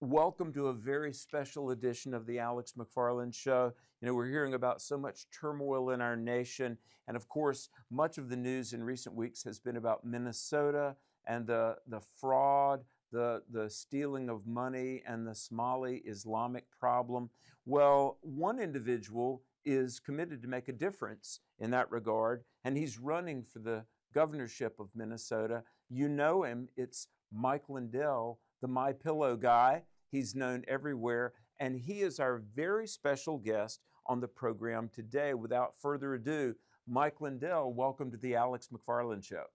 Welcome to a very special edition of the Alex McFarland Show. We're hearing about so much turmoil in our nation. And of course, much of the news in recent weeks has been about Minnesota and the fraud, the stealing of money, and the Somali Islamic problem. Well, one individual is committed to make a difference in that regard, and he's running for the governorship of Minnesota. You know him, it's Mike Lindell, the My Pillow guy. He's known everywhere, and he is our very special guest on the program today. Without further ado, Mike Lindell, welcome to the Alex McFarland Show.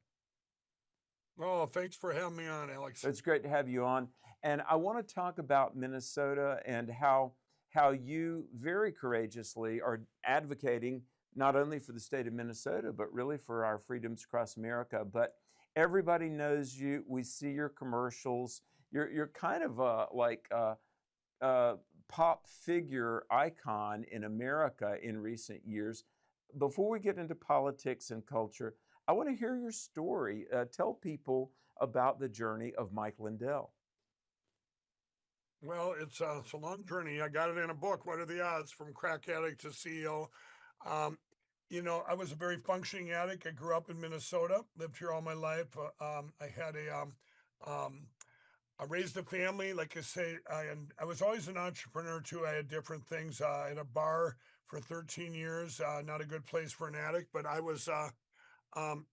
Oh, thanks for having me on, Alex. It's great to have you on. And I want to talk about Minnesota and how you very courageously are advocating not only for the state of Minnesota, but really for our freedoms across America. But everybody knows you. We see your commercials. You're kind of a pop figure icon in America in recent years. Before we get into politics and culture, I want to hear your story. Tell people about the journey of Mike Lindell. Well, it's a long journey. I got it in a book. What are the odds? From crack addict to CEO. Um, I was a very functioning addict. I grew up in Minnesota, lived here all my life. Um, I raised a family, like I say, and I was always an entrepreneur too. I had different things. I had a bar for 13 years. Not a good place for an addict, but I was um,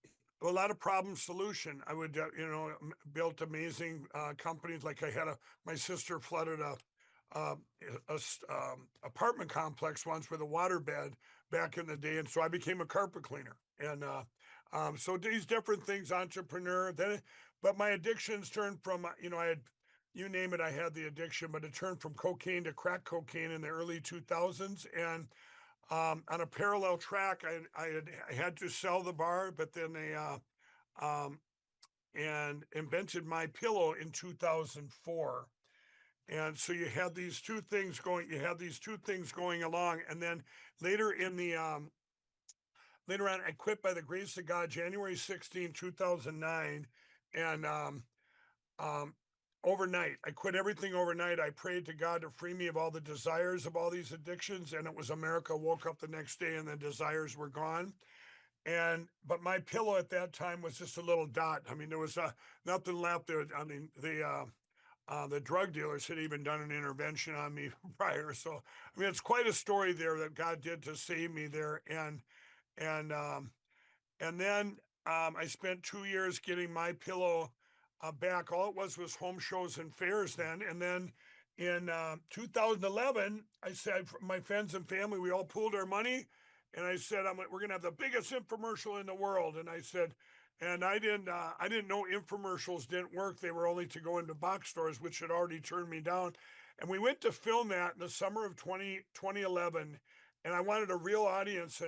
a lot of problem solution. I would, built amazing companies. Like my sister flooded a apartment complex once with a waterbed back in the day, and so I became a carpet cleaner. And so these different things, entrepreneur. But my addictions turned from, I had, you name it, I had the addiction, but it turned from cocaine to crack cocaine in the early 2000s. And on a parallel track, I had to sell the bar, but then they um, and invented My Pillow in 2004. And so you had these two things going. You had these two things going along, and then later in the later on, I quit by the grace of God, January 16, 2009, and um, overnight. I quit everything overnight. I prayed to God to free me of all the desires of all these addictions, and it was a miracle. Woke up the next day and the desires were gone. But My Pillow at that time was just a little dot. I mean, there was nothing left there. I mean, the drug dealers had even done an intervention on me prior. So, I mean, it's quite a story there that God did to save me there. And and then I spent 2 years getting My Pillow back. All it was home shows and fairs then. And then in 2011, I said, my friends and family, we all pooled our money. And I said, we're going to have the biggest infomercial in the world. And I said, and I didn't know infomercials didn't work. They were only to go into box stores, which had already turned me down. And we went to film that in the summer of 2011. And I wanted a real audience.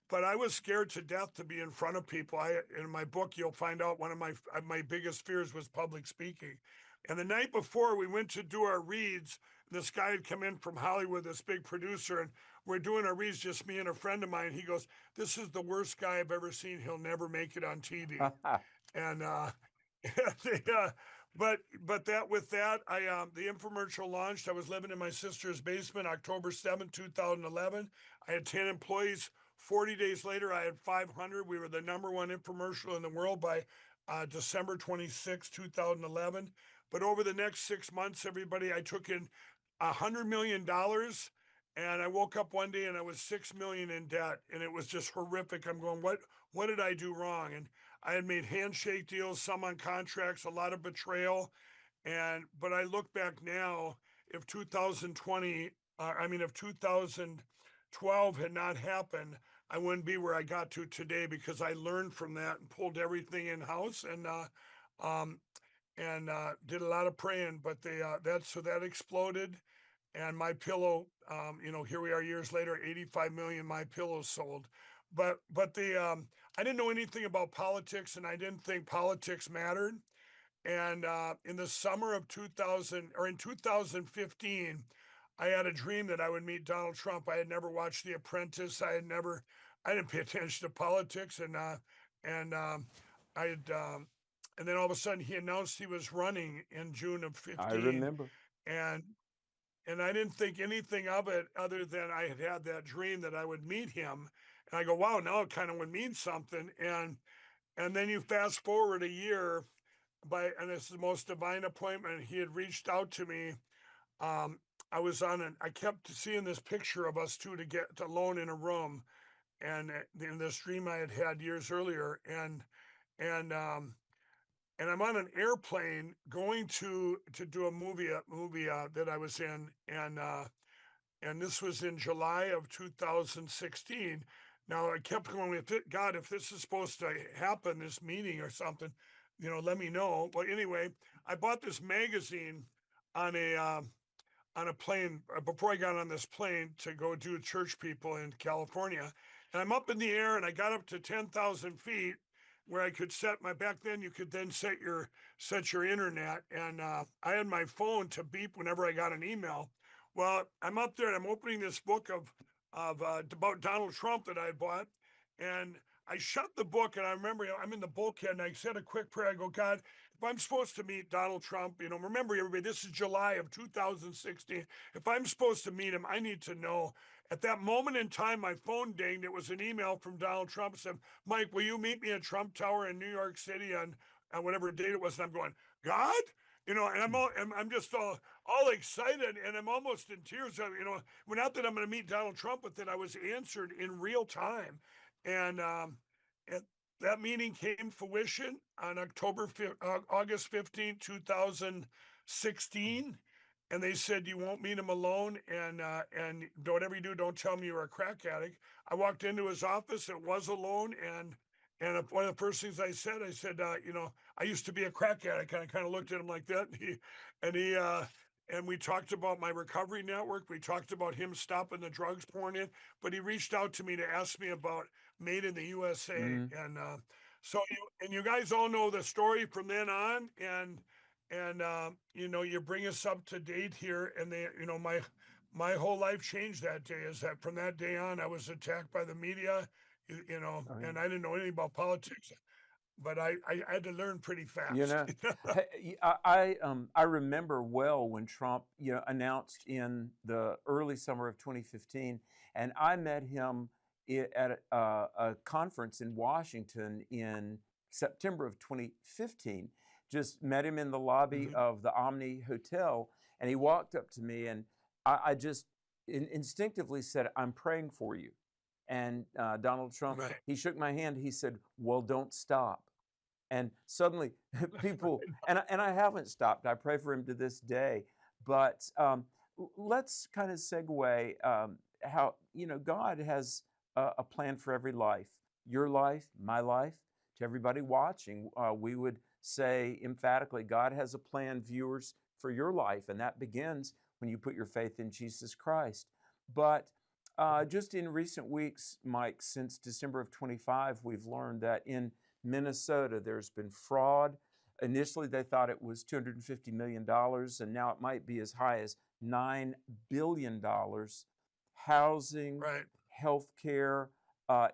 But I was scared to death to be in front of people. In my book, you'll find out one of my biggest fears was public speaking. And the night before we went to do our reads, this guy had come in from Hollywood, this big producer, and we're doing our reads, just me and a friend of mine. He goes, "This is the worst guy I've ever seen. He'll never make it on TV." And yeah, but that with that, I the infomercial launched. I was living in my sister's basement, October 7th, 2011. I had 10 employees. 40 days later, I had 500. We were the number one infomercial in the world by December 26, 2011. But over the next 6 months, everybody, I took in $100 million, and I woke up one day and I was 6 million in debt, and it was just horrific. I'm going, what did I do wrong? And I had made handshake deals, some on contracts, a lot of betrayal. But I look back now, if 2020, if 2012 had not happened, I wouldn't be where I got to today, because I learned from that and pulled everything in house um, and did a lot of praying. But that exploded, and My Pillow, here we are years later, 85 million My Pillows sold. But I didn't know anything about politics, and I didn't think politics mattered. And in the summer of 2000, or in 2015, I had a dream that I would meet Donald Trump. I had never watched The Apprentice. I didn't pay attention to politics, and I had, and then all of a sudden he announced he was running in June of I 15, remember. and and I didn't think anything of it other than I had had that dream that I would meet him, and I go, wow, now it kind of would mean something, and then you fast forward a year and it's the most divine appointment. He had reached out to me. Um, I kept seeing this picture of us two to get alone in a room, and in this dream I had had years earlier, and and I'm on an airplane going to do a movie that I was in, and this was in July of 2016. Now I kept going, God, if this is supposed to happen, this meeting or something, let me know. Well, anyway, I bought this magazine on a plane before I got on this plane to go do church people in California. And I'm up in the air and I got up to 10,000 feet where I could set my, back then you could then set your internet. And I had my phone to beep whenever I got an email. Well, I'm up there and I'm opening this book of about Donald Trump that I had bought. And I shut the book and I remember I'm in the bulkhead and I said a quick prayer. I go, God, if I'm supposed to meet Donald Trump, remember everybody, this is July of 2016. If I'm supposed to meet him, I need to know. At that moment in time, my phone dinged. It was an email from Donald Trump. Said, Mike, will you meet me at Trump Tower in New York City on whatever date it was? And I'm going, God? And I'm just all excited and I'm almost in tears. Well, not that I'm going to meet Donald Trump, but that I was answered in real time. And, and that meeting came fruition on August 15th, 2016. And they said, you won't meet him alone. And whatever you do, don't tell me you're a crack addict. I walked into his office. It was alone. And one of the first things I said, I used to be a crack addict. And I kind of looked at him like that. And we talked about my recovery network. We talked about him stopping the drugs pouring in, but he reached out to me to ask me about Made in the USA. Mm. And you guys all know the story from then on. And you bring us up to date here. And my whole life changed that day. Is that from that day on, I was attacked by the media, Oh, yeah. and I didn't know anything about politics, but I had to learn pretty You fast. know, I remember well when Trump, announced in the early summer of 2015, and I met him at a conference in Washington in September of 2015. Just met him in the lobby Mhm. of the Omni Hotel, and he walked up to me, and I just instinctively said, "I'm praying for you." And Donald Trump, Right. he shook my hand. He said, "Well, don't stop." And suddenly people, and I haven't stopped. I pray for him to this day. But let's kind of segue how, God has a plan for every life, your life, my life, to everybody watching. We would say emphatically, God has a plan, viewers, for your life. And that begins when you put your faith in Jesus Christ. But just in recent weeks, Mike, since December of 25, we've learned that in Minnesota, there's been fraud. Initially, they thought it was $250 million, and now it might be as high as $9 billion. Housing, Right. health care,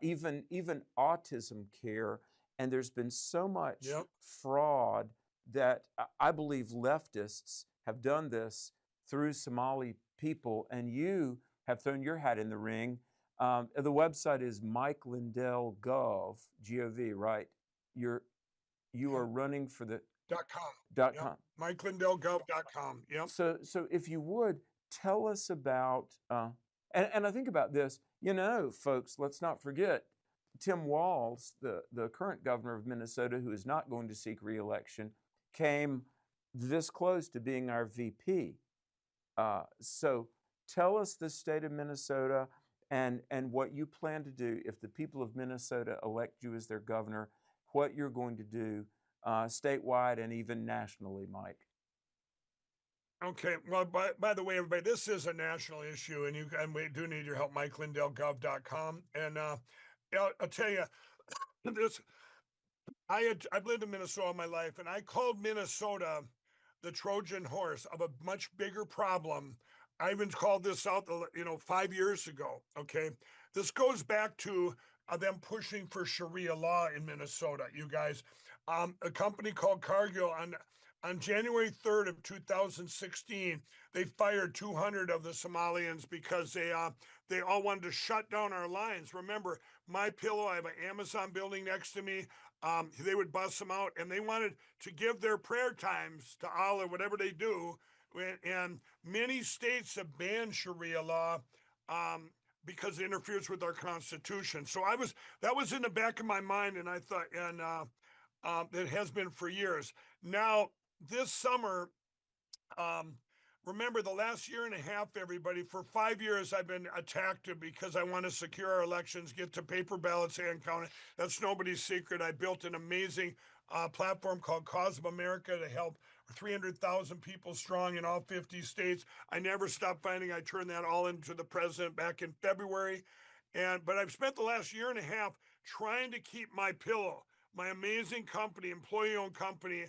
even autism care. And there's been so much Yep. fraud that I believe leftists have done this through Somali people, and you have thrown your hat in the ring. The website is Mike Lindell Gov, right? You're you Yep. are running for the .com. Yep. .com. MikeLindellGov.com. Yep. So if you would tell us about, and I think about this, folks, let's not forget Tim Walz, the current governor of Minnesota, who is not going to seek reelection, came this close to being our VP. So tell us the state of Minnesota and what you plan to do if the people of Minnesota elect you as their governor, what you're going to do statewide and even nationally, Mike. Okay. Well, by the way, everybody, this is a national issue, and we do need your help. MikeLindellGov.com. And I'll tell you this. I've lived in Minnesota all my life, and I called Minnesota the Trojan horse of a much bigger problem. I even called this out, 5 years ago. Okay, this goes back to them pushing for Sharia law in Minnesota. You guys, a company called Cargill on January 3rd of 2016, they fired 200 of the Somalians because they all wanted to shut down our lines. Remember, my pillow, I have an Amazon building next to me. They would bust them out, and they wanted to give their prayer times to Allah, whatever they do. And many states have banned Sharia law because it interferes with our Constitution. So that was in the back of my mind, and I thought, and it has been for years. Now, this summer, um, remember the last year and a half, everybody, for 5 years, I've been attacked because I want to secure our elections, get to paper ballots hand counted. That's nobody's secret. I built an amazing platform called Cause of America to help 300,000 people strong in all 50 states. I never stopped fighting. I turned that all into the president back in February. But I've spent the last year and a half trying to keep my pillow, my amazing company, employee-owned company,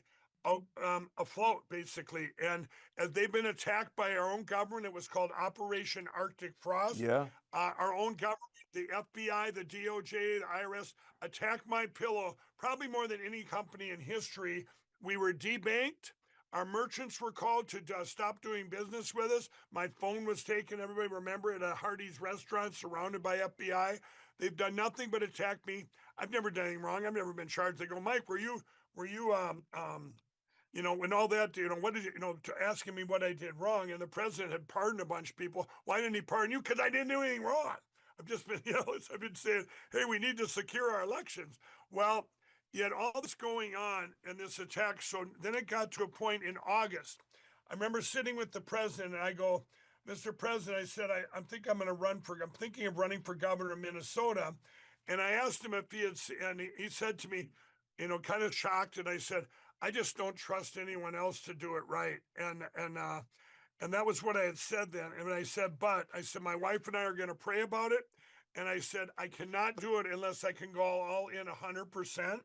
afloat, basically. And as they've been attacked by our own government, it was called Operation Arctic Frost. Yeah. Our own government, the FBI, the DOJ, the IRS attacked my pillow probably more than any company in history. We were debanked. Our merchants were called to stop doing business with us. My phone was taken. Everybody remember at a Hardee's restaurant surrounded by FBI. They've done nothing but attack me. I've never done anything wrong. I've never been charged. They go, Mike, were you when all that, what did asking me what I did wrong, and the president had pardoned a bunch of people. Why didn't he pardon you? Because I didn't do anything wrong. I've just been, I've been saying, hey, we need to secure our elections. Well, you had all this going on and this attack. So then it got to a point in August. I remember sitting with the president, and I go, Mr. President, I said, I'm thinking of running for governor of Minnesota. And I asked him if and he said to me, kind of shocked, and I said, I just don't trust anyone else to do it right. And that was what I had said then. And I said, my wife and I are going to pray about it. And I said, I cannot do it unless I can go all in 100%.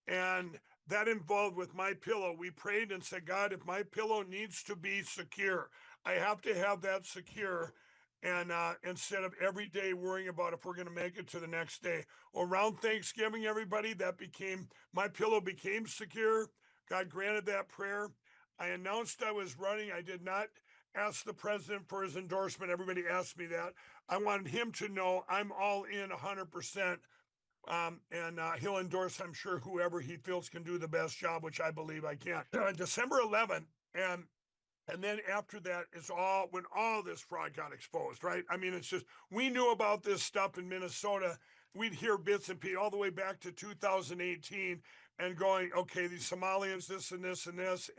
And that involved with my pillow. We prayed and said, God, if my pillow needs to be secure, I have to have that secure. And instead of every day worrying about if we're going to make it to the next day. Around Thanksgiving, everybody, my pillow became secure. God granted that prayer. I announced I was running. I did not ask the president for his endorsement. Everybody asked me that. I wanted him to know I'm all in 100%. And he'll endorse, I'm sure, whoever he feels can do the best job, which I believe I can. December 11th, and then after that is when all this fraud got exposed, right? I mean, it's just, we knew about this stuff in Minnesota. We'd hear bits and pieces all the way back to 2018 and going, okay, these Somalians, this and this and this.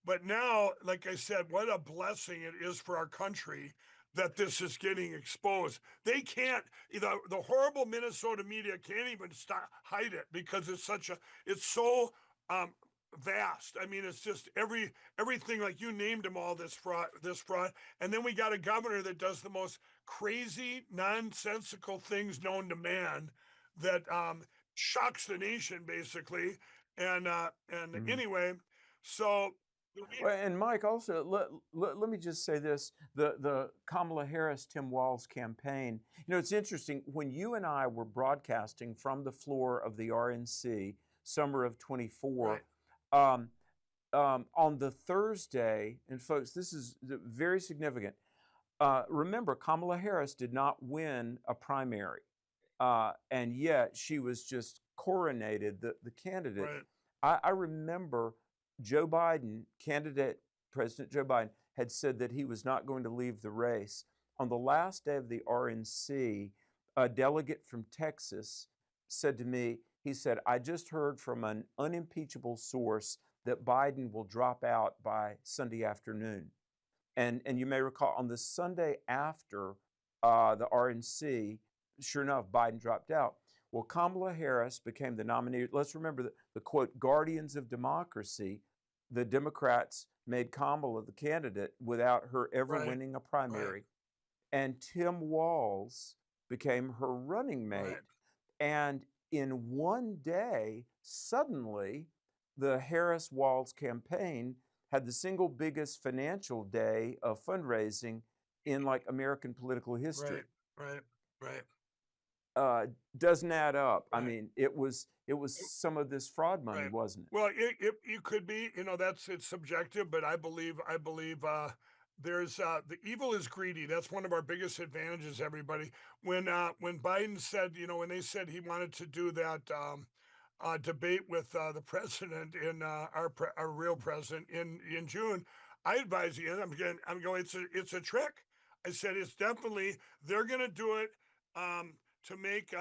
But now, like I said, what a blessing it is for our country that this is getting exposed. They can't, the horrible Minnesota media can't even hide it because it's so vast. I mean, it's just everything, like you named them all, this fraud. And then we got a governor that does the most crazy, nonsensical things known to man that shocks the nation, basically. And anyway, so Well, and Mike, also let me just say this: the Kamala Harris Tim Walz campaign. It's interesting when you and I were broadcasting from the floor of the RNC, summer of 24. right. On the Thursday, and folks, this is very significant. Remember, Kamala Harris did not win a primary, and yet she was just coronated the candidate. Right. I remember Joe Biden, President Joe Biden, had said that he was not going to leave the race. On the last day of the RNC, a delegate from Texas said to me, he said, I just heard from an unimpeachable source that Biden will drop out by Sunday afternoon. And you may recall on the Sunday after the RNC, sure enough, Biden dropped out. Well, Kamala Harris became the nominee. Let's remember the quote, guardians of democracy. The Democrats made Kamala the candidate without her ever Right. winning a primary. Right. And Tim Walz became her running mate. Right. And in one day, suddenly, the Harris-Walz campaign had the single biggest financial day of fundraising in like American political history. Right. uh, doesn't add up. I Right. mean, it was some of this fraud money, Right. wasn't it? Well, it could be, that's it's subjective, but I believe there's the evil is greedy. That's one of our biggest advantages, everybody. When Biden said, when they said he wanted to do that debate with the president in our real president in June, I advise you. And I'm going. It's a trick. I said it's definitely they're going to do it um, to make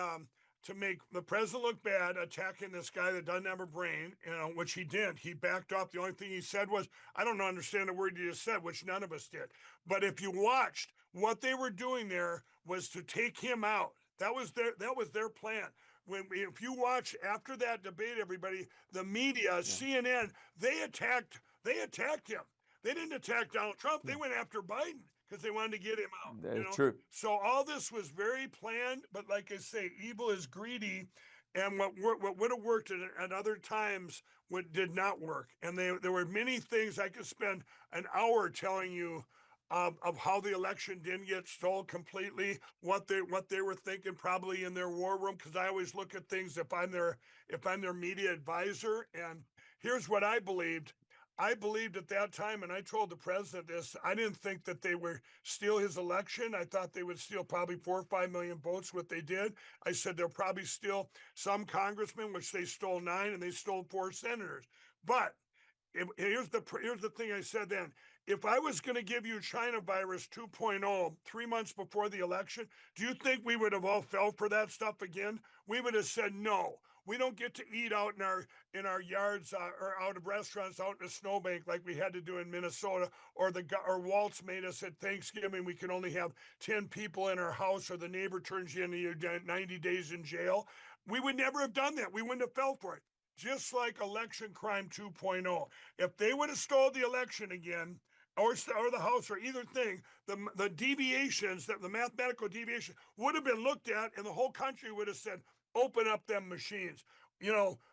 to make the president look bad, attacking this guy that doesn't have a brain, which he did. He backed off. The only thing he said was, "I don't understand the word you just said," which none of us did. But if you watched, what they were doing there was to take him out. That was their plan. If you watch after that debate, everybody, the media, Yeah, CNN, they attacked him. They didn't attack Donald Trump. They yeah, went after Biden because they wanted to get him out. that's true. So all this was very planned. But like I say, evil is greedy, and what would have worked at other times what did not work. And there were many things I could spend an hour telling you of how the election didn't get stole completely, what they were thinking probably in their war room. Because I always look at things if I'm their media advisor. And here's what I believed. I believed at that time, and I told the president this. I didn't think that they would steal his election. I thought they would steal probably 4 or 5 million votes. What they did, I said they'll probably steal some congressmen, which they stole 9, and they stole 4 senators. But here's the thing I said then. If I was going to give you China virus 2.0 3 months before the election, do you think we would have all fell for that stuff again? We would have said no. We don't get to eat out in our yards or out of restaurants out in a snowbank like we had to do in Minnesota, or Waltz made us at Thanksgiving. We can only have 10 people in our house, or the neighbor turns you into 90 days in jail. We would never have done that. We wouldn't have fell for it. Just like election crime 2.0. If they would have stole the election again, or the House, or either thing, the deviations, the mathematical deviation would have been looked at, and the whole country would have said, "Open up them machines."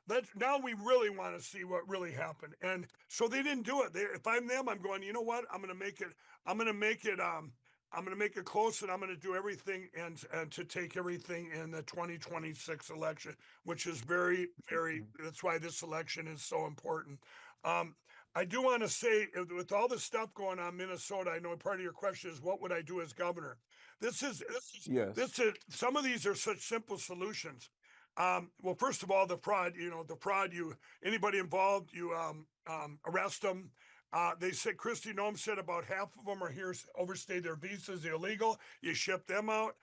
Let's now we really want to see what really happened, and so they didn't do it. If I'm them, I'm going. You know what? I'm going to make it. I'm going to make it. I'm going to make it close, and I'm going to do everything and to take everything in the 2026 election, which is very, very. Mhm. That's why this election is so important. Um, I do want to say, with all the stuff going on in Minnesota, I know part of your question is what would I do as governor. This is this is Yes. this is Some of these are such simple solutions. Well, first of all, the fraud. The fraud. Anybody involved, you arrest them. They said Christy Nome said about half of them are here overstay their visas illegal. You ship them out.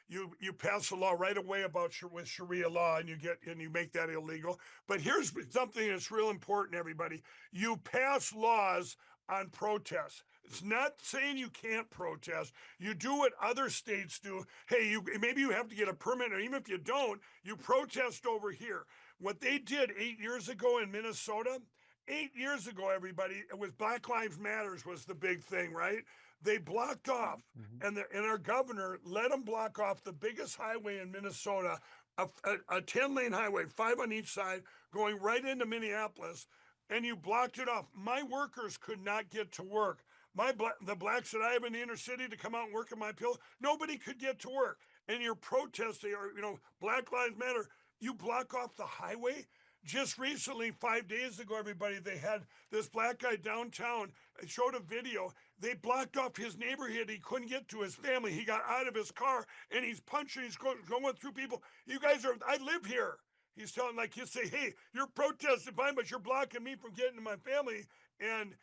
You pass a law right away about with Sharia law, and you make that illegal. But here's something that's real important, everybody. You pass laws on protests. It's not saying you can't protest. You do what other states do. Hey, maybe you have to get a permit, or even if you don't, you protest over here. What they did 8 years ago in Minnesota, 8 years ago, everybody, it was Black Lives Matters was the big thing, right? They blocked off, Mhm. and our governor let them block off the biggest highway in Minnesota, a 10-lane highway, 5 on each side, going right into Minneapolis, and you blocked it off. My workers could not get to work. The blacks that I have in the inner city to come out and work in my pill, nobody could get to work. And you're protesting, or Black Lives Matter. You block off the highway. Just recently, 5 days ago, everybody, they had this black guy downtown. It showed a video. They blocked off his neighborhood. He couldn't get to his family. He got out of his car, and he's punching. He's going through people. You guys are. I live here. He's telling, like, you say, hey, you're protesting fine, but you're blocking me from getting to my family. And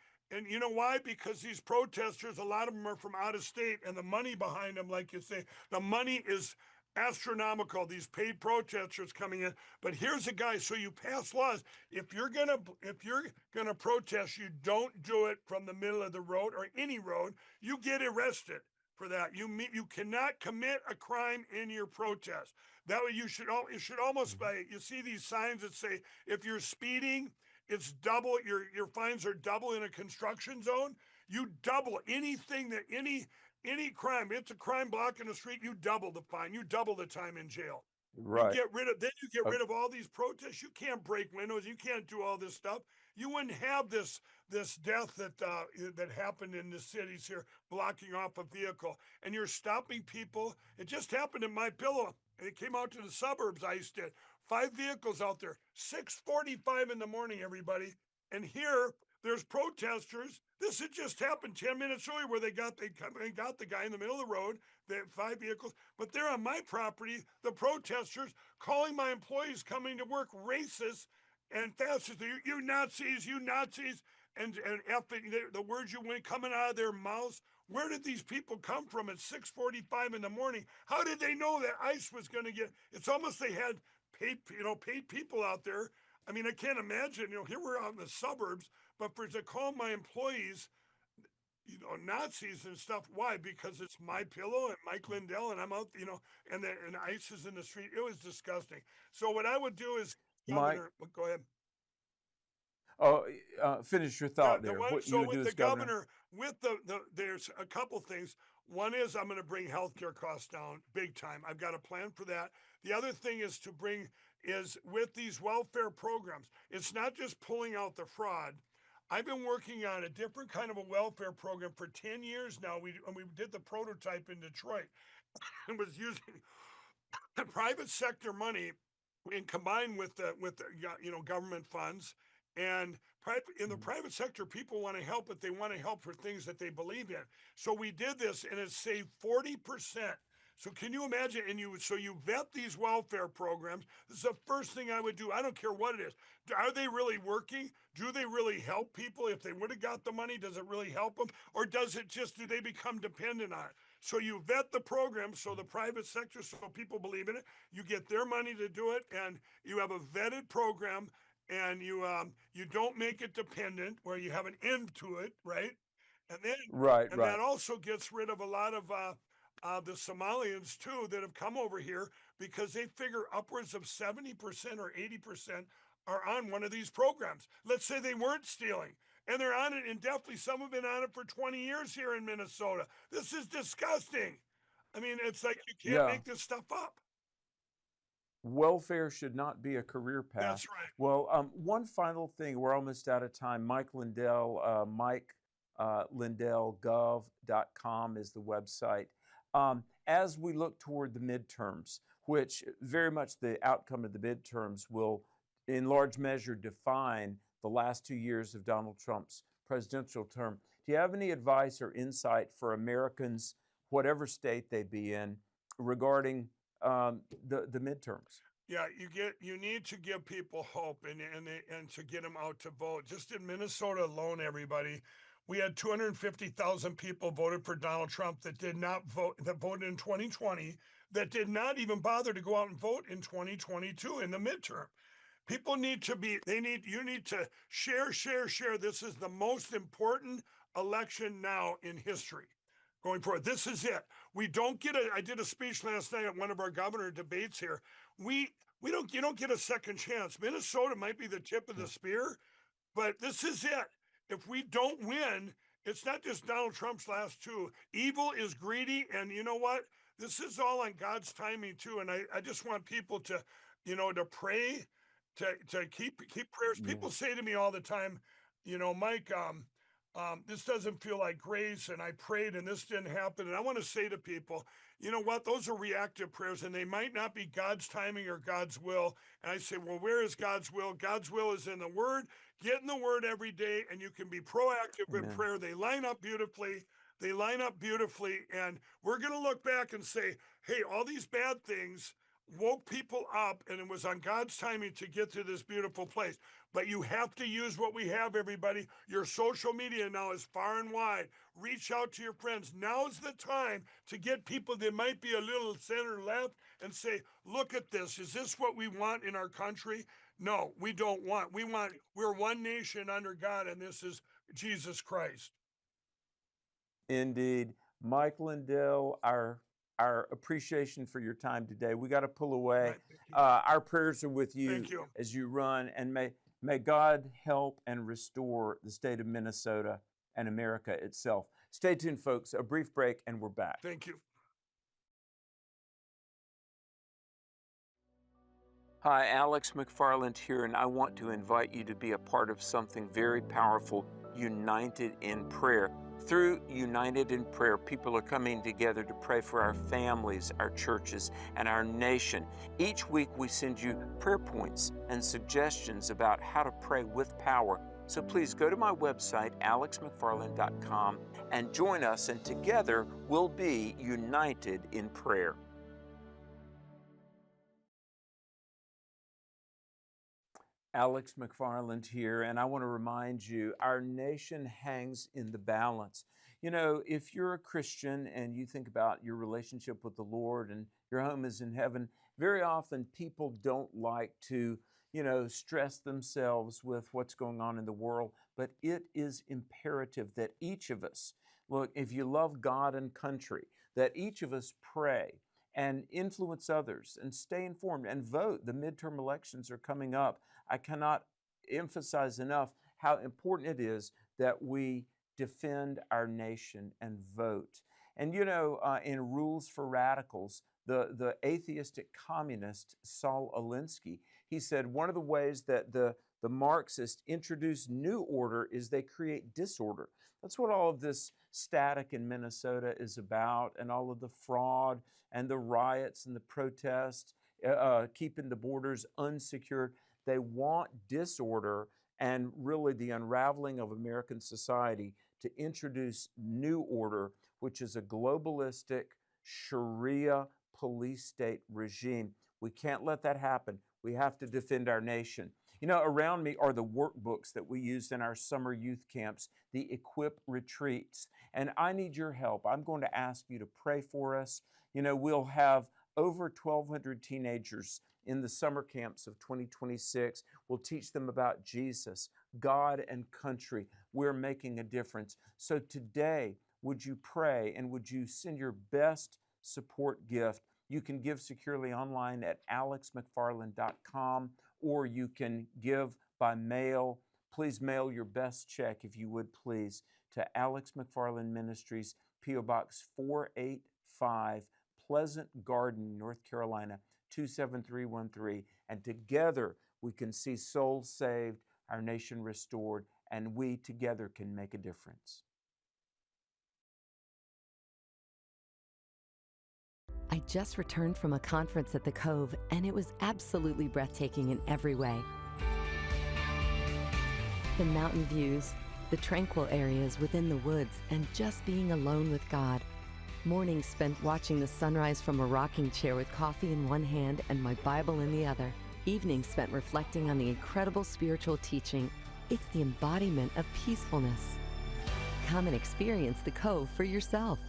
you know why? Because these protesters, a lot of them are from out of state, and the money behind them, like you say, the money is astronomical. These paid protesters coming in. But here's a guy. So you pass laws. If you're gonna protest, you don't do it from the middle of the road or any road. You get arrested for that. You cannot commit a crime in your protest. That way you should almost Mhm. you see these signs that say if you're speeding, it's double your fines are double in a construction zone. You double anything that any crime. It's a crime blocking the street. You double the fine. You double the time in jail. Right. You get Uh, rid of all these protests. You can't break windows. You can't do all this stuff. You wouldn't have this death that happened in the cities here, blocking off a vehicle, and you're stopping people. It just happened in my pillow. and it came out to the suburbs. ICE did 5 vehicles out there, 6:45 in the morning, everybody. And here, there's protesters. This had just happened 10 minutes earlier, where they got the guy in the middle of the road. They had 5 vehicles, but they're on my property. The protesters calling my employees coming to work racist and fascist. You Nazis, you Nazis, and effing the words you went coming out of their mouths. Where did these people come from at 6:45 in the morning? How did they know that ICE was going to get? It's almost they had paid people out there. I mean, I can't imagine. Here we're out in the suburbs, but to call my employees, Nazis and stuff. Why? Because it's my pillow and Mike Lindell, and I'm out, and ICE is in the street. It was disgusting. So what I would do is, Mike, go ahead. oh, finish your Yeah, thought the there. one. What you So would do with as the governor? governor, with there's a couple things. One is I'm going to bring healthcare costs down big time. I've got a plan for that. The other thing is to bring is with these welfare programs. It's not just pulling out the fraud. I've been working on a different kind of a welfare program for 10 years now. We did the prototype in Detroit and was using the private sector money and combined with the government funds. And in the private sector, people want to help, but they want to help for things that they believe in. So we did this, and it saved 40%. So can you imagine? And you vet these welfare programs. This is the first thing I would do. I don't care what it is. Are they really working? Do they really help people? If they would have got the money, does it really help them, or do they become dependent on it? So you vet the program, so the private sector, so people believe in it. You get their money to do it, and you have a vetted program, and you don't make it dependent where you have an end to it, right? And then Right, and that right. also gets rid of a lot of the Somalians too that have come over here, because they figure upwards of 70% or 80% are on one of these programs. Let's say they weren't stealing, and they're on it indefinitely. Some have been on it for 20 years here in Minnesota. This is disgusting. I mean, it's like you can't Yeah. make this stuff up. Welfare should not be a career path. That's right. Well, one final thing. We're almost out of time. Mike Lindell, MikeLindellGov.com is the website. As we look toward the midterms, which very much the outcome of the midterms will, in large measure, define the last 2 years of Donald Trump's presidential term, do you have any advice or insight for Americans, whatever state they be in, regarding the midterms? Yeah, you need to give people hope, and to get them out to vote. Just in Minnesota alone, everybody, we had 250,000 people voted for Donald Trump that did not vote, that voted in 2020, that did not even bother to go out and vote in 2022 in the midterm. People need to be, you need to share, share, share. This is the most important election now in history going forward. This is it. I did a speech last night at one of our governor debates here. You don't get a second chance. Minnesota might be the tip of the spear, but this is it. If we don't win, it's not just Donald Trump's last two. Evil is greedy, and you know what? This is all on God's timing too. And I just want people to pray, to keep prayers. Yeah. People say to me all the time, Mike, this doesn't feel like grace, and I prayed and this didn't happen. And I want to say to people, you know what? Those are reactive prayers, and they might not be God's timing or God's will. And I say, well, where is God's will? God's will is in the Word. Get in the Word every day, and you can be proactive in Amen. prayer. They line up beautifully. They line up beautifully, and we're going to look back and say, hey, all these bad things woke people up, and it was on God's timing to get to this beautiful place. But you have to use what we have, everybody. Your social media now is far and wide. Reach out to your friends. Now is the time to get people that might be a little center left and say, look at this. Is this what we want in our country? No, we don't want. We're one nation under God, and this is Jesus Christ. Indeed. Mike Lindell, our appreciation for your time today. We got to pull away. Right, thank you. Our prayers are with you Thank you. as you run, and may God help and restore the state of Minnesota and America itself. Stay tuned, folks. A brief break, and we're back. Thank you. Hi, Alex McFarland here, and I want to invite you to be a part of something very powerful, United in Prayer. Through United in Prayer, people are coming together to pray for our families, our churches, and our nation. Each week we send you prayer points and suggestions about how to pray with power. So please go to my website, alexmcfarland.com, and join us, and together we'll be united in prayer. Alex McFarland here, and I want to remind you, our nation hangs in the balance. You know, if you're a Christian and you think about your relationship with the Lord and your home is in heaven, very often people don't like to, stress themselves with what's going on in the world, but it is imperative that each of us, look, if you love God and country, that each of us pray and influence others and stay informed and vote. The midterm elections are coming up. I cannot emphasize enough how important it is that we defend our nation and vote. And in Rules for Radicals, the atheistic communist Saul Alinsky, he said one of the ways that the Marxists introduce new order is they create disorder. That's what all of this static in Minnesota is about, and all of the fraud and the riots and the protests, keeping the borders unsecured. They want disorder and really the unraveling of American society to introduce new order, which is a globalistic sharia police state regime. We can't let that happen. We have to defend our nation. Around me are the workbooks that we used in our summer youth camps, the Equip retreats, and I need your help. I'm going to ask you to pray for us. We'll have over 1,200 teenagers in the summer camps of 2026. We'll teach them about Jesus, God, and country. We're making a difference. So today, would you pray and would you send your best support gift? You can give securely online at alexmcfarland.com, or you can give by mail. Please mail your best check, if you would please, to Alex McFarland Ministries, P.O. Box 485, Pleasant Garden, North Carolina, 27313. And together we can see souls saved, our nation restored, and we together can make a difference. I just returned from a conference at the Cove, and it was absolutely breathtaking in every way. The mountain views, the tranquil areas within the woods, and just being alone with God. Mornings spent watching the sunrise from a rocking chair with coffee in one hand and my Bible in the other. Evenings spent reflecting on the incredible spiritual teaching. It's the embodiment of peacefulness. Come and experience the Cove for yourself.